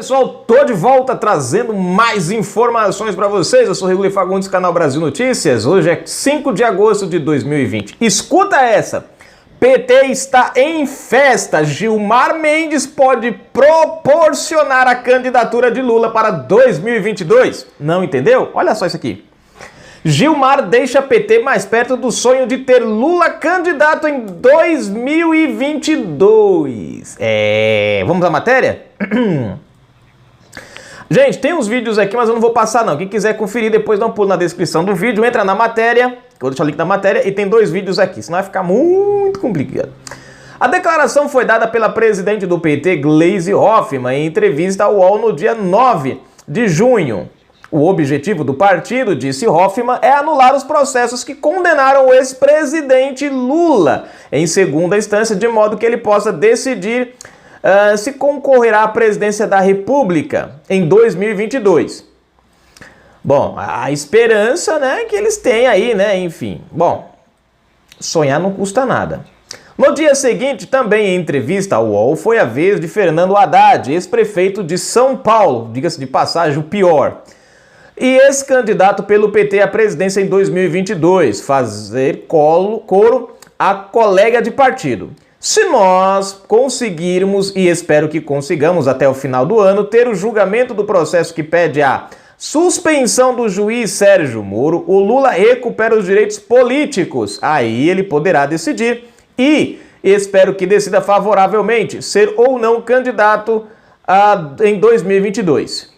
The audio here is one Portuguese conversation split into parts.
Pessoal, tô de volta trazendo mais informações para vocês. Eu sou Reguli Fagundes, canal Brasil Notícias. Hoje é 5 de agosto de 2020. Escuta essa. PT está em festa. Gilmar Mendes pode proporcionar a candidatura de Lula para 2022. Não entendeu? Olha só isso aqui. Gilmar deixa PT mais perto do sonho de ter Lula candidato em 2022. Vamos à matéria? Gente, tem uns vídeos aqui, mas eu não vou passar não. Quem quiser conferir, depois dá um pulo na descrição do vídeo, entra na matéria, eu vou deixar o link na matéria, e tem dois vídeos aqui, senão vai ficar muito complicado. A declaração foi dada pela presidente do PT, Gleisi Hoffmann, em entrevista ao UOL no dia 9 de junho. O objetivo do partido, disse Hoffmann, é anular os processos que condenaram o ex-presidente Lula em segunda instância, de modo que ele possa decidir se concorrerá à presidência da República em 2022. Bom, a esperança, né, que eles têm aí, né, enfim. Bom, sonhar não custa nada. No dia seguinte, também em entrevista ao UOL, foi a vez de Fernando Haddad, ex-prefeito de São Paulo, diga-se de passagem, o pior, e ex-candidato pelo PT à presidência em 2022, fazer coro a colega de partido. Se nós conseguirmos, e espero que consigamos até o final do ano, ter o julgamento do processo que pede a suspensão do juiz Sérgio Moro, o Lula recupera os direitos políticos. Aí ele poderá decidir e espero que decida favoravelmente ser ou não candidato em 2022.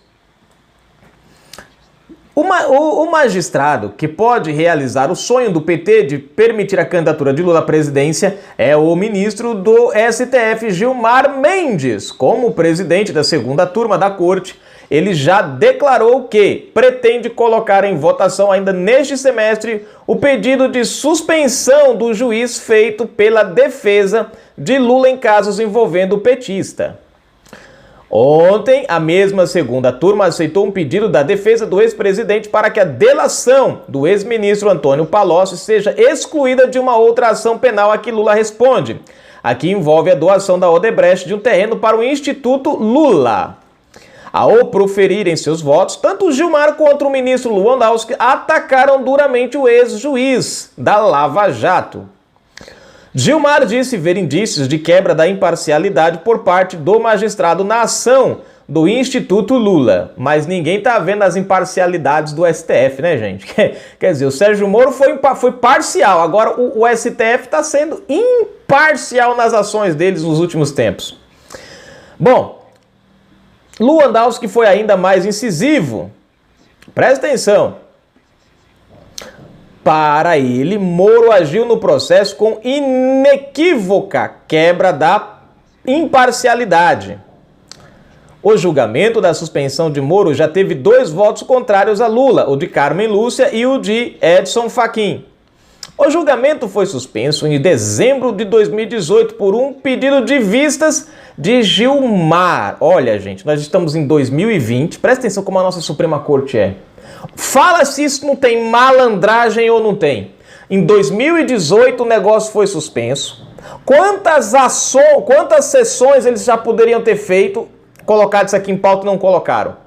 O magistrado que pode realizar o sonho do PT de permitir a candidatura de Lula à presidência é o ministro do STF, Gilmar Mendes. Como presidente da segunda turma da corte, ele já declarou que pretende colocar em votação ainda neste semestre o pedido de suspensão do juiz feito pela defesa de Lula em casos envolvendo o petista. Ontem, a mesma segunda turma aceitou um pedido da defesa do ex-presidente para que a delação do ex-ministro Antônio Palocci seja excluída de uma outra ação penal a que Lula responde. Aqui envolve a doação da Odebrecht de um terreno para o Instituto Lula. Ao proferirem seus votos, tanto Gilmar quanto o ministro Lewandowski atacaram duramente o ex-juiz da Lava Jato. Gilmar disse ver indícios de quebra da imparcialidade por parte do magistrado na ação do Instituto Lula. Mas ninguém tá vendo as imparcialidades do STF, né, gente? Quer dizer, o Sérgio Moro foi parcial, agora o STF está sendo imparcial nas ações deles nos últimos tempos. Bom, Lewandowski foi ainda mais incisivo. Presta atenção. Para ele, Moro agiu no processo com inequívoca quebra da imparcialidade. O julgamento da suspensão de Moro já teve dois votos contrários a Lula, o de Carmen Lúcia e o de Edson Fachin. O julgamento foi suspenso em dezembro de 2018 por um pedido de vistas de Gilmar. Olha, gente, nós estamos em 2020, presta atenção como a nossa Suprema Corte é. Fala se isso não tem malandragem ou não tem. Em 2018 o negócio foi suspenso. Quantas sessões eles já poderiam ter feito, colocado isso aqui em pauta e não colocaram?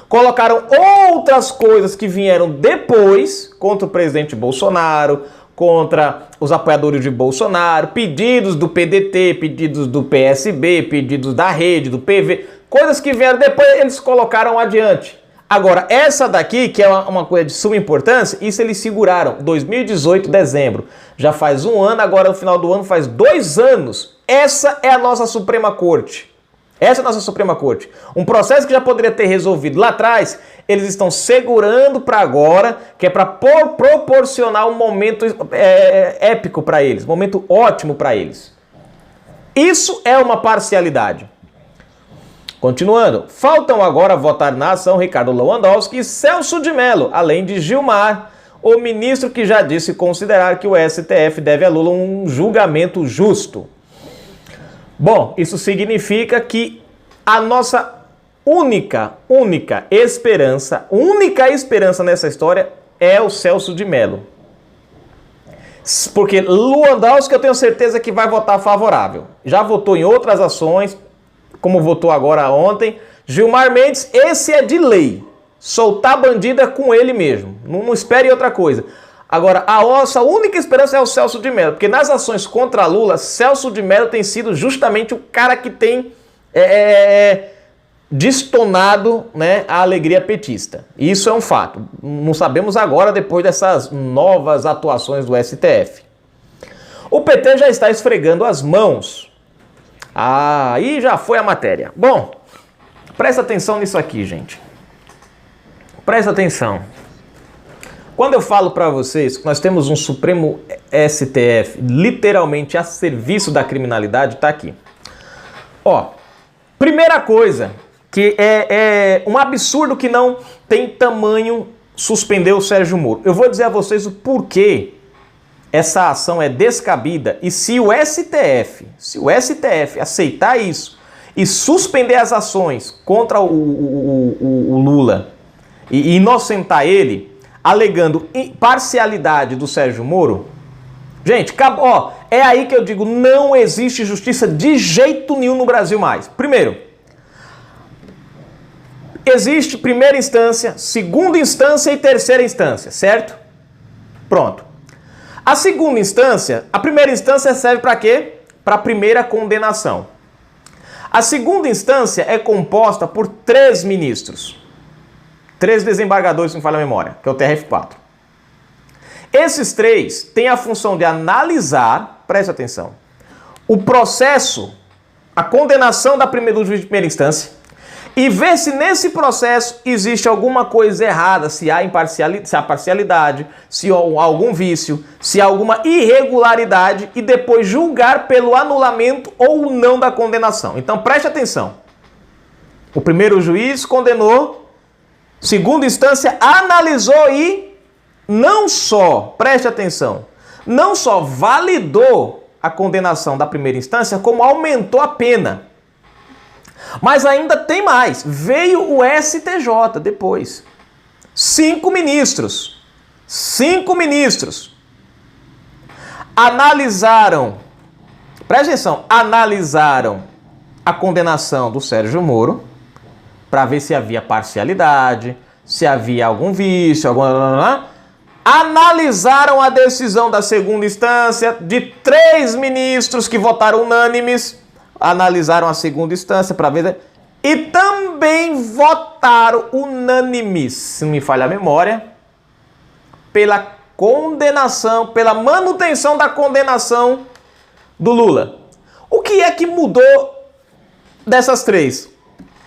Colocaram outras coisas que vieram depois contra o presidente Bolsonaro, contra os apoiadores de Bolsonaro, pedidos do PDT, pedidos do PSB, pedidos da Rede, do PV, coisas que vieram depois eles colocaram adiante. Agora, essa daqui, que é uma coisa de suma importância, isso eles seguraram, 2018, dezembro. Já faz um ano, agora no final do ano faz 2 anos. Essa é a nossa Suprema Corte. Essa é a nossa Suprema Corte. Um processo que já poderia ter resolvido lá atrás, eles estão segurando para agora, que é para proporcionar um momento épico para eles, um momento ótimo para eles. Isso é uma parcialidade. Continuando, faltam agora votar na ação Ricardo Lewandowski e Celso de Mello, além de Gilmar, o ministro que já disse considerar que o STF deve a Lula um julgamento justo. Bom, isso significa que a nossa única esperança nessa história é o Celso de Mello. Porque Lewandowski eu tenho certeza que vai votar favorável. Já votou em outras ações, como votou agora ontem, Gilmar Mendes, esse é de lei. Soltar bandido é com ele mesmo. Não espere outra coisa. Agora, a nossa única esperança é o Celso de Mello, porque nas ações contra Lula, Celso de Mello tem sido justamente o cara que tem destonado, né, a alegria petista. Isso é um fato. Não sabemos agora, depois dessas novas atuações do STF. O PT já está esfregando as mãos. Aí já foi a matéria. Bom, presta atenção nisso aqui, gente. Presta atenção. Quando eu falo para vocês que nós temos um Supremo STF literalmente a serviço da criminalidade, tá aqui. Ó, primeira coisa, que é um absurdo que não tem tamanho suspender o Sérgio Moro. Eu vou dizer a vocês o porquê essa ação é descabida e se o STF aceitar isso e suspender as ações contra o Lula e inocentar ele, alegando parcialidade do Sérgio Moro, gente, ó, é aí que eu digo, não existe justiça de jeito nenhum no Brasil mais. Primeiro, existe primeira instância, segunda instância e terceira instância, certo? Pronto. A segunda instância, a primeira instância serve para quê? Para a primeira condenação. A segunda instância é composta por 3 ministros. 3 desembargadores, se não me falha a memória, que é o TRF4. Esses 3 têm a função de analisar, preste atenção, o processo, a condenação da do juiz de primeira instância e ver se nesse processo existe alguma coisa errada, se há parcialidade, se há algum vício, se há alguma irregularidade e depois julgar pelo anulamento ou não da condenação. Então preste atenção. O primeiro juiz condenou, segunda instância analisou e não só, preste atenção, não só validou a condenação da primeira instância, como aumentou a pena. Mas ainda tem mais, veio o STJ depois. 5 ministros analisaram, preste atenção, analisaram a condenação do Sérgio Moro, para ver se havia parcialidade, se havia algum vício, analisaram a decisão da segunda instância de 3 ministros que votaram unânimes, analisaram a segunda instância para ver e também votaram unânimes, se não me falha a memória, pela condenação, pela manutenção da condenação do Lula. O que é que mudou dessas 3?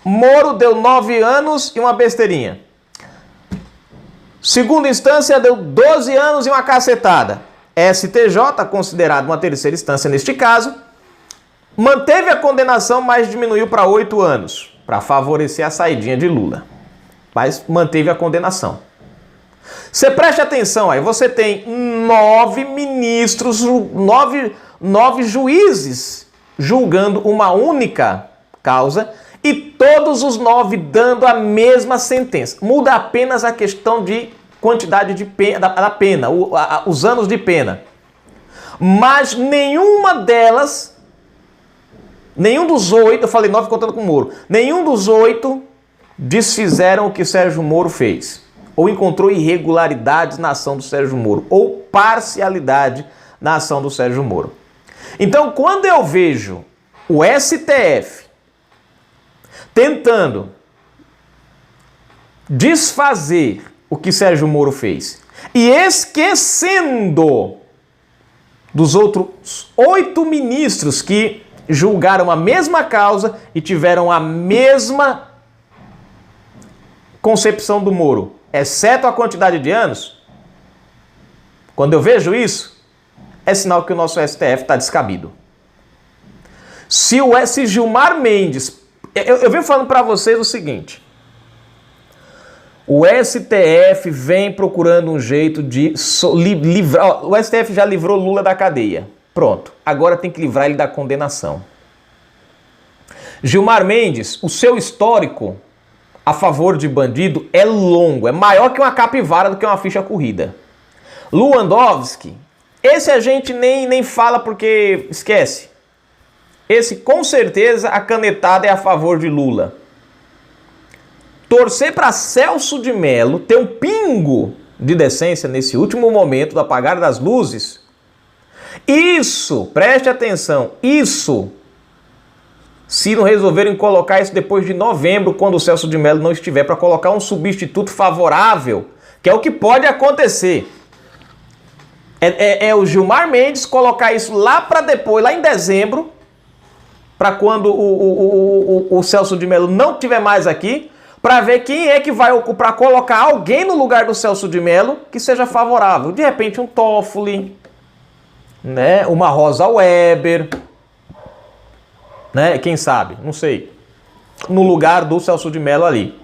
Moro deu 9 anos e uma besteirinha. Segunda instância deu 12 anos e uma cacetada. STJ, considerado uma terceira instância neste caso, manteve a condenação, mas diminuiu para 8 anos, para favorecer a saidinha de Lula. Mas manteve a condenação. Você preste atenção aí, você tem 9 ministros, 9 juízes julgando uma única causa e todos os 9 dando a mesma sentença. Muda apenas a questão de quantidade de pena, da pena, os anos de pena. Mas nenhuma delas, nenhum dos 8, eu falei 9 contando com o Moro, nenhum dos 8 desfizeram o que Sérgio Moro fez. Ou encontrou irregularidades na ação do Sérgio Moro, ou parcialidade na ação do Sérgio Moro. Então, quando eu vejo o STF tentando desfazer o que Sérgio Moro fez e esquecendo dos outros 8 ministros que julgaram a mesma causa e tiveram a mesma concepção do Moro, exceto a quantidade de anos, quando eu vejo isso, é sinal que o nosso STF está descabido. Se Gilmar Mendes... Eu venho falando para vocês o seguinte. O STF vem procurando um jeito de livrar... O STF já livrou Lula da cadeia. Pronto. Agora tem que livrar ele da condenação. Gilmar Mendes, o seu histórico a favor de bandido é longo. É maior que uma capivara do que uma ficha corrida. Lewandowski, esse a gente nem fala porque esquece. Esse, com certeza, a canetada é a favor de Lula. torcer para Celso de Mello ter um pingo de decência nesse último momento do apagar das luzes. Isso, preste atenção, isso, se não resolverem colocar isso depois de novembro, quando o Celso de Mello não estiver, para colocar um substituto favorável, que é o que pode acontecer. É o Gilmar Mendes colocar isso lá para depois, lá em dezembro, para quando o Celso de Mello não estiver mais aqui, para ver quem é que vai ocupar, colocar alguém no lugar do Celso de Mello que seja favorável. De repente um Toffoli, né? Uma Rosa Weber, né? Quem sabe, não sei, no lugar do Celso de Mello ali.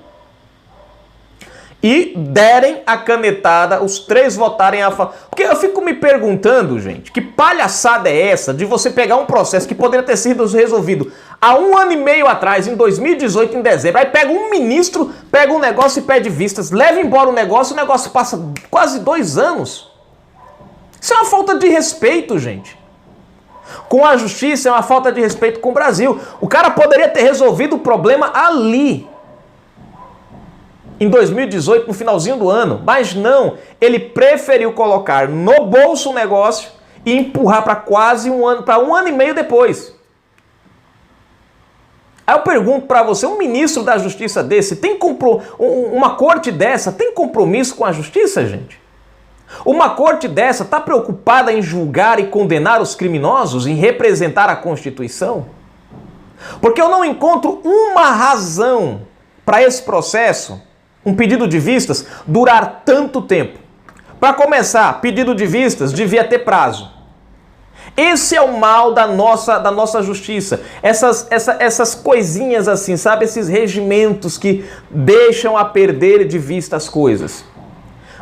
E derem a canetada, os três votarem a favor. Porque eu fico me perguntando, gente, que palhaçada é essa de você pegar um processo que poderia ter sido resolvido há 1 ano e meio atrás, em 2018, em dezembro, aí pega um ministro, pega um negócio e pede vistas, leva embora o negócio passa quase 2 anos. Isso é uma falta de respeito, gente. Com a justiça, é uma falta de respeito com o Brasil. O cara poderia ter resolvido o problema ali, em 2018, no finalzinho do ano, mas não, ele preferiu colocar no bolso o negócio e empurrar para quase 1 ano, para 1 ano e meio depois. Aí eu pergunto para você, um ministro da Justiça desse, uma corte dessa, tem compromisso com a justiça, gente? Uma corte dessa está preocupada em julgar e condenar os criminosos, em representar a Constituição? Porque eu não encontro uma razão para esse processo, um pedido de vistas, durar tanto tempo. Para começar, pedido de vistas devia ter prazo. Esse é o mal da nossa justiça. Essas coisinhas assim, sabe? Esses regimentos que deixam a perder de vista as coisas.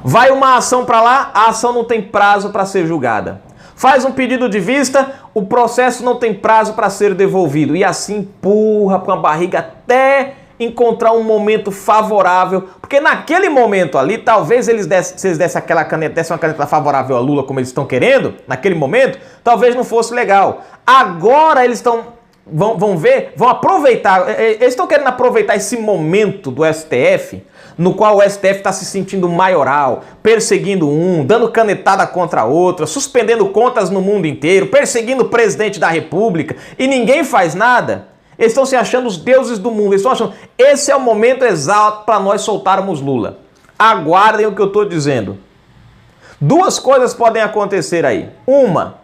Vai uma ação para lá, a ação não tem prazo para ser julgada. Faz um pedido de vista, o processo não tem prazo para ser devolvido. E assim empurra com a barriga até encontrar um momento favorável, porque naquele momento ali, talvez se eles dessem uma caneta favorável a Lula como eles estão querendo, naquele momento, talvez não fosse legal. Agora eles vão aproveitar, eles estão querendo aproveitar esse momento do STF, no qual o STF está se sentindo maioral, perseguindo um, dando canetada contra outra, suspendendo contas no mundo inteiro, perseguindo o presidente da República, e ninguém faz nada. Eles estão se achando os deuses do mundo. Eles estão achando, esse é o momento exato para nós soltarmos Lula. Aguardem o que eu estou dizendo. 2 coisas podem acontecer aí. Uma,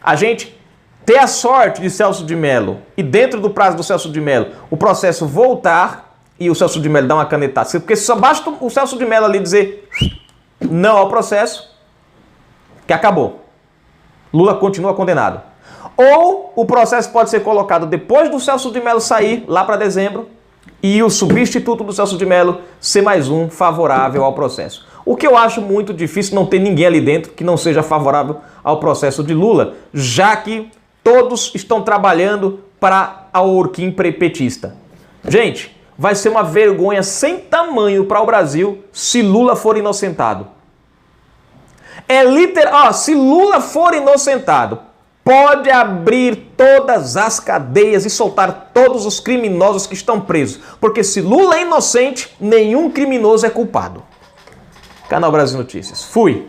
a gente ter a sorte de Celso de Mello e dentro do prazo do Celso de Mello o processo voltar e o Celso de Mello dar uma canetada. Porque só basta o Celso de Mello ali dizer não ao processo que acabou. Lula continua condenado. Ou o processo pode ser colocado depois do Celso de Mello sair, lá para dezembro, e o substituto do Celso de Mello ser mais um favorável ao processo. O que eu acho muito difícil, não ter ninguém ali dentro que não seja favorável ao processo de Lula, já que todos estão trabalhando para a horquim pré-petista. Gente, vai ser uma vergonha sem tamanho para o Brasil se Lula for inocentado. Se Lula for inocentado, pode abrir todas as cadeias e soltar todos os criminosos que estão presos. Porque se Lula é inocente, nenhum criminoso é culpado. Canal Brasil Notícias. Fui!